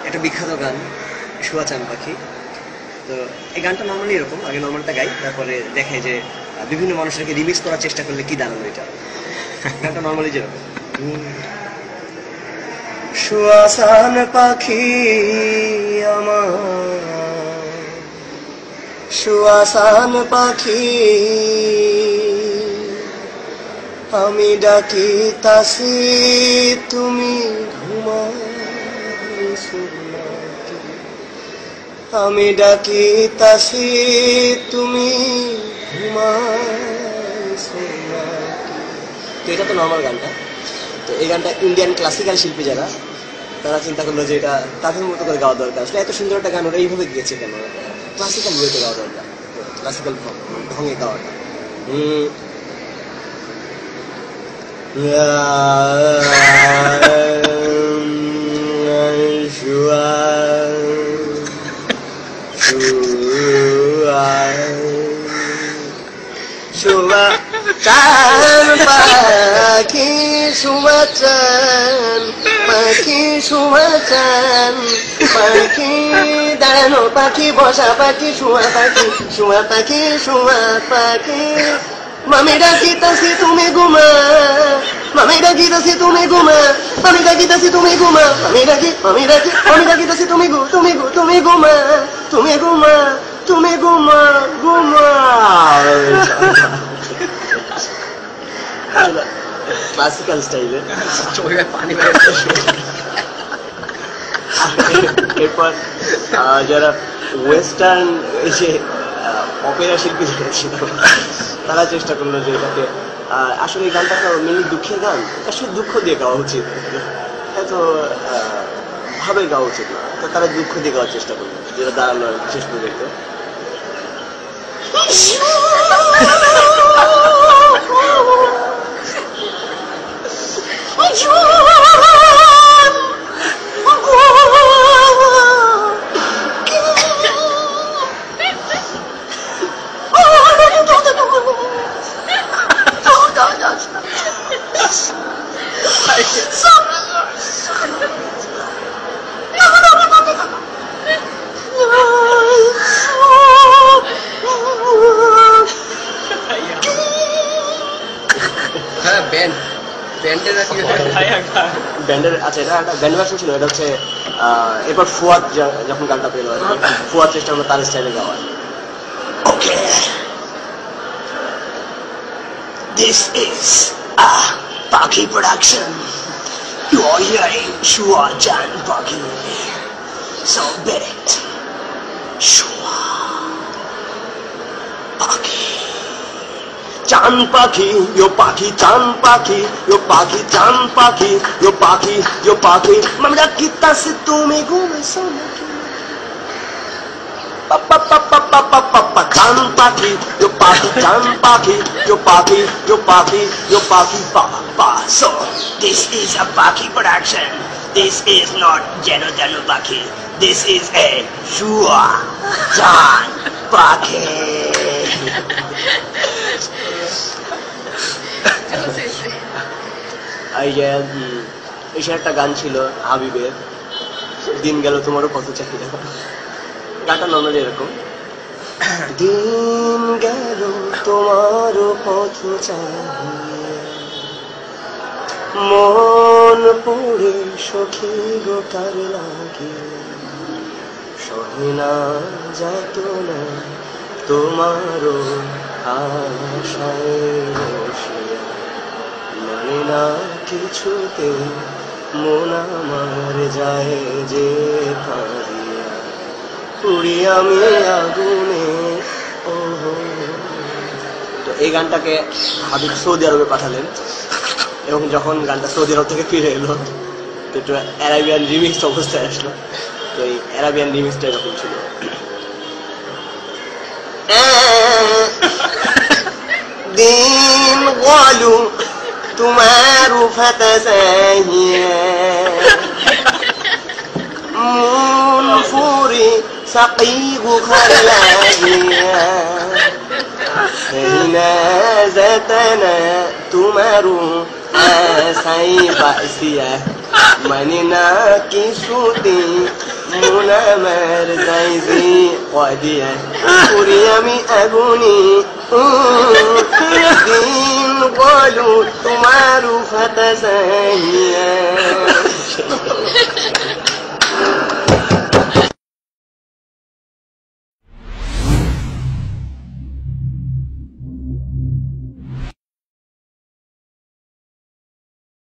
একটা বিখ্যাত গান শুয়া চান পাখি। তো এই গানটা নর্মালি এরকম, আগে নর্মালটা গাই, তারপরে দেখে যে বিভিন্ন মানুষকে রিমিক্স করার চেষ্টা করলে কি দাঁড়ানো এটা। গানটা নর্মালি যেরকম, শুয়া চান পাখি আমার, শুয়া চান পাখি আমি ডাকিতাছি তুমি ঘুমাইছো নাকি, আমি ডাকিতাছি তুমি ঘুমাইছো নাকি। তো এটা তো নর্মাল গানটা। তো এই গানটা ইন্ডিয়ান ক্লাসিক্যাল শিল্পী যারা, তারা চিন্তা করলো যে এটা তাদের মতো করে গাওয়া দরকার। আসলে এত সুন্দর একটা গান ওরা এইভাবে গিয়েছে কেন, ক্লাসিক্যাল ওয়েতে গাওয়া দরকার, ক্লাসিক্যাল ঢঙে গাওয়াটা। শুয়া চান পাখি, শুয়া চান পাখি, শুয়া চান পাখি, দাঁড়ানো পাখি, বসা পাখি, শুয়া পাখি, শুয়া পাখি, শুয়া পাখি, মামি ডাকিতাছি তুমি ঘুমা, মামি ডাকিতাছি তুমি ঘুমা, আমি ডাকিতাছি তুমি ঘুমা, আমি ডাকিতাছি তুমি তুমি ঘুমা, তুমি ঘুমা, তুমি ঘুমা ঘুমা। ক্লাসিক্যাল স্টাইলে পানি। এরপর যারা ওয়েস্টার্ন এই যে অপেরা শিল্পী যারা ছিল, তারা চেষ্টা করলো যে এটাকে, আসলে এই গানটা মেনলি দুঃখের গান, আসলে দুঃখ দিয়ে গাওয়া উচিত, এত ভাবে গাওয়া উচিত না। তো তারা দুঃখ দিয়ে গাওয়ার চেষ্টা করলো, যেটা দাঁড়ালো শেষ পর্যন্ত। ব্যান্ডের, আচ্ছা এটা একটা ব্যান্ড ভার্সন ছিল, এটা হচ্ছে এরপর ফুয়াদ যখন গানটা পেল, ফুয়াদ চেষ্টা করলো তার স্টাইলে গাওয়ার। ওকে, দিস ইজ পাখি প্রোডাকশন, ইউ আর হিয়ারিং শুয়া চান পাখি, সো বেট ইট, শুয়া পাখি চান পাখি, yo পাখি চান পাখি, yo পাখি চান পাখি, yo পাখি, yo পাখি, মামি ডাকিতাছি তুমি ঘুমাইছো নাকি, পাপা পাপা পাপা পাপা চান পাখি, yo পাখি চান পাখি, yo পাখি, yo পাখি, yo পাখি পাপা। So this is a Pakhi production, this is not Jano Jano Pakhi, this is a Shua Chan Pakhi। এই একটা গান ছিল হাবিবের, দিন গেল তোমারও পথ চাহিদা। গানটা নর্মালি এরকম, দিন গেল তোমারও পথ চাহিদা, মন পড়ে সখী গো কার লাগে, সহে না যাত না তোমারও আশায় বসিয়া, মানে না কিছুতে মন আমার যায় যে কাঁদিয়া, পুড়ি আমি আগুনে। তো এই গানটাকে হাবিব সৌদি আরবে পাঠালেন, এবং যখন গানটা সৌদি আরব থেকে ফিরে এলো তো একটু অ্যারাবিয়ান রিমিক্স অবস্থায় আসলো। তো এই অ্যারাবিয়ান রিমিক্সটা এরকম ছিল, দিন গলু তোমার ফতসাহিয়া, মন ফুরি সাকিব খলাহিয়া, সহিনা জাতানা তোমার সাই বাসিয়া মানে না কি সুতি মুনামের যাইবি কদিয়া পুরি আমি আগুনি দিন বলু তোমার ফাতা সাইয়া